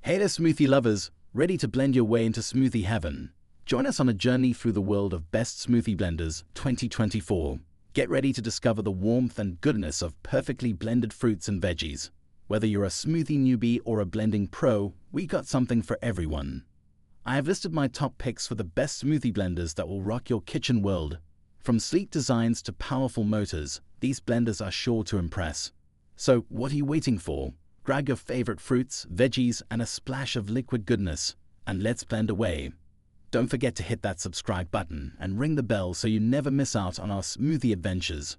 Hey there, smoothie lovers, ready to blend your way into smoothie heaven? Join us on a journey through the world of Best Smoothie Blenders 2024. Get ready to discover the warmth and goodness of perfectly blended fruits and veggies. Whether you're a smoothie newbie or a blending pro, we got something for everyone. I have listed my top picks for the best smoothie blenders that will rock your kitchen world. From sleek designs to powerful motors, these blenders are sure to impress. So, what are you waiting for? Grab your favorite fruits, veggies, and a splash of liquid goodness, and let's blend away. Don't forget to hit that subscribe button and ring the bell so you never miss out on our smoothie adventures.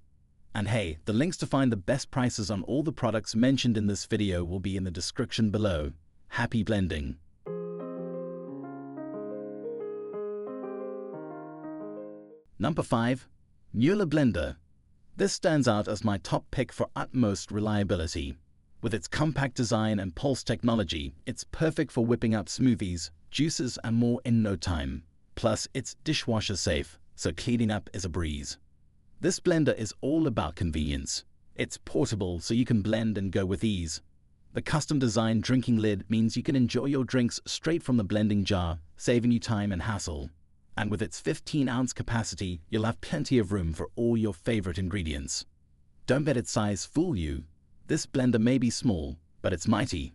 And hey, the links to find the best prices on all the products mentioned in this video will be in the description below. Happy blending! Number 5. Mueller Blender. This stands out as my top pick for utmost reliability. With its compact design and pulse technology, it's perfect for whipping up smoothies, juices, and more in no time. Plus, it's dishwasher safe, so cleaning up is a breeze. This blender is all about convenience. It's portable, so you can blend and go with ease. The custom-designed drinking lid means you can enjoy your drinks straight from the blending jar, saving you time and hassle. And with its 15-ounce capacity, you'll have plenty of room for all your favorite ingredients. Don't let its size fool you. This blender may be small, but it's mighty.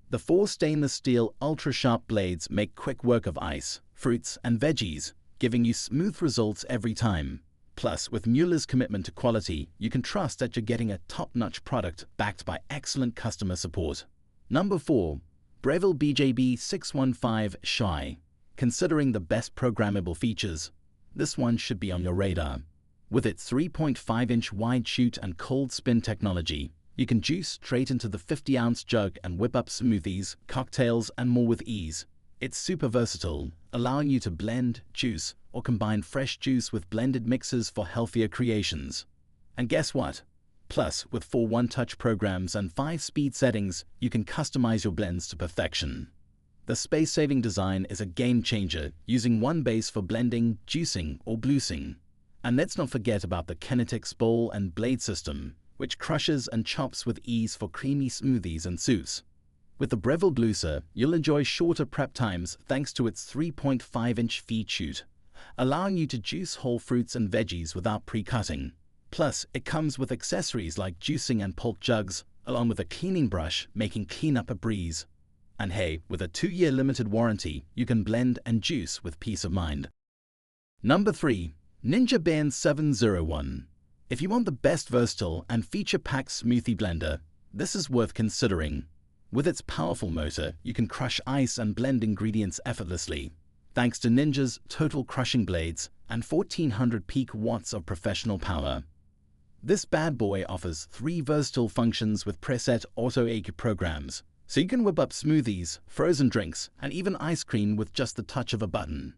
The 4 stainless steel ultra-sharp blades make quick work of ice, fruits, and veggies, giving you smooth results every time. Plus, with Mueller's commitment to quality, you can trust that you're getting a top-notch product backed by excellent customer support. Number 4. Breville BJB 615 Shy. Considering the best programmable features, this one should be on your radar. With its 3.5-inch wide chute and cold spin technology, you can juice straight into the 50-ounce jug and whip up smoothies, cocktails, and more with ease. It's super versatile, allowing you to blend, juice, or combine fresh juice with blended mixes for healthier creations. And guess what? Plus, with 4 one-touch programs and 5 speed settings, you can customize your blends to perfection. The space-saving design is a game-changer, using one base for blending, juicing, or bluesing. And let's not forget about the Kinetics bowl and blade system, which crushes and chops with ease for creamy smoothies and soups. With the Breville Blueser, you'll enjoy shorter prep times thanks to its 3.5-inch feed chute, allowing you to juice whole fruits and veggies without pre-cutting. Plus, it comes with accessories like juicing and pulp jugs, along with a cleaning brush, making cleanup a breeze. And hey, with a 2-year limited warranty, you can blend and juice with peace of mind. Number 3. NextGen 701. If you want the best versatile and feature-packed smoothie blender, this is worth considering. With its powerful motor, you can crush ice and blend ingredients effortlessly, thanks to Ninja's total crushing blades and 1400 peak watts of professional power. This bad boy offers 3 versatile functions with preset auto EQ programs, so you can whip up smoothies, frozen drinks, and even ice cream with just the touch of a button.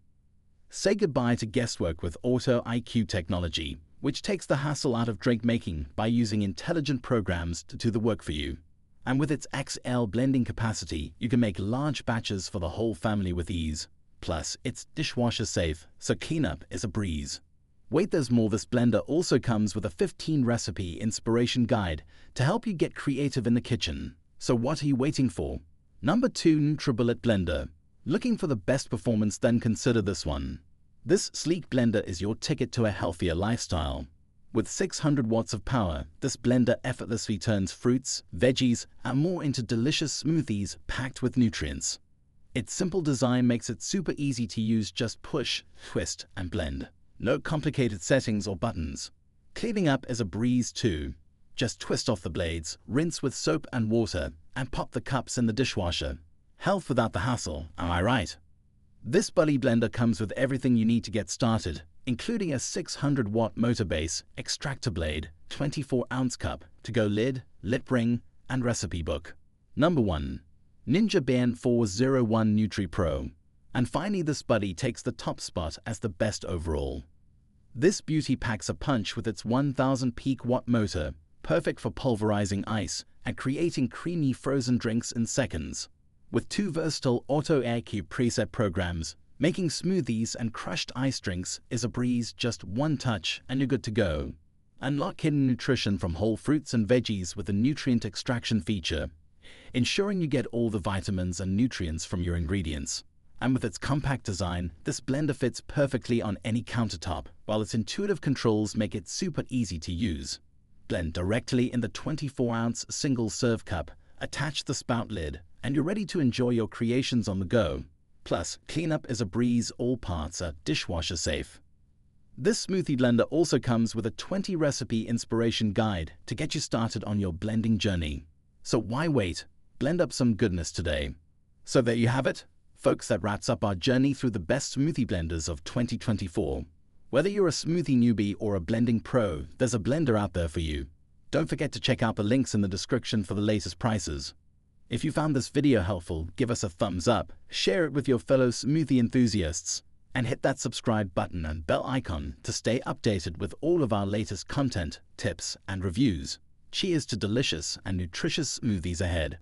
Say goodbye to guesswork with Auto IQ technology, which takes the hassle out of drink making by using intelligent programs to do the work for you. And with its XL blending capacity, you can make large batches for the whole family with ease. Plus, it's dishwasher safe, so cleanup is a breeze. Wait, there's more. This blender also comes with a 15-recipe inspiration guide to help you get creative in the kitchen. So what are you waiting for? Number 2. NutriBullet Blender. Looking for the best performance? Then consider this one. This sleek blender is your ticket to a healthier lifestyle. With 600 watts of power, this blender effortlessly turns fruits, veggies, and more into delicious smoothies packed with nutrients. Its simple design makes it super easy to use. Just push, twist, and blend. No complicated settings or buttons. Cleaning up is a breeze too. Just twist off the blades, rinse with soap and water, and pop the cups in the dishwasher. Health without the hassle, am I right? This Bully blender comes with everything you need to get started, including a 600-watt motor base, extractor blade, 24-ounce cup, to-go lid, lip ring, and recipe book. Number 1. NextGen 401 Nutri Pro. And finally, this buddy takes the top spot as the best overall. This beauty packs a punch with its 1000 peak watt motor, perfect for pulverizing ice and creating creamy frozen drinks in seconds. With 2 versatile Auto IQ preset programs, making smoothies and crushed ice drinks is a breeze. Just one touch and you're good to go. Unlock hidden nutrition from whole fruits and veggies with a nutrient extraction feature. ensuring you get all the vitamins and nutrients from your ingredients. And with its compact design, this blender fits perfectly on any countertop, while its intuitive controls make it super easy to use. Blend directly in the 24-ounce single-serve cup, attach the spout lid, and you're ready to enjoy your creations on the go. Plus, cleanup is a breeze, all parts are dishwasher safe. This smoothie blender also comes with a 20-recipe inspiration guide to get you started on your blending journey. So why wait? Blend up some goodness today. So there you have it. Folks, that wraps up our journey through the best smoothie blenders of 2024. Whether you're a smoothie newbie or a blending pro, there's a blender out there for you. Don't forget to check out the links in the description for the latest prices. If you found this video helpful, give us a thumbs up, share it with your fellow smoothie enthusiasts, and hit that subscribe button and bell icon to stay updated with all of our latest content, tips, and reviews. Cheers to delicious and nutritious smoothies ahead.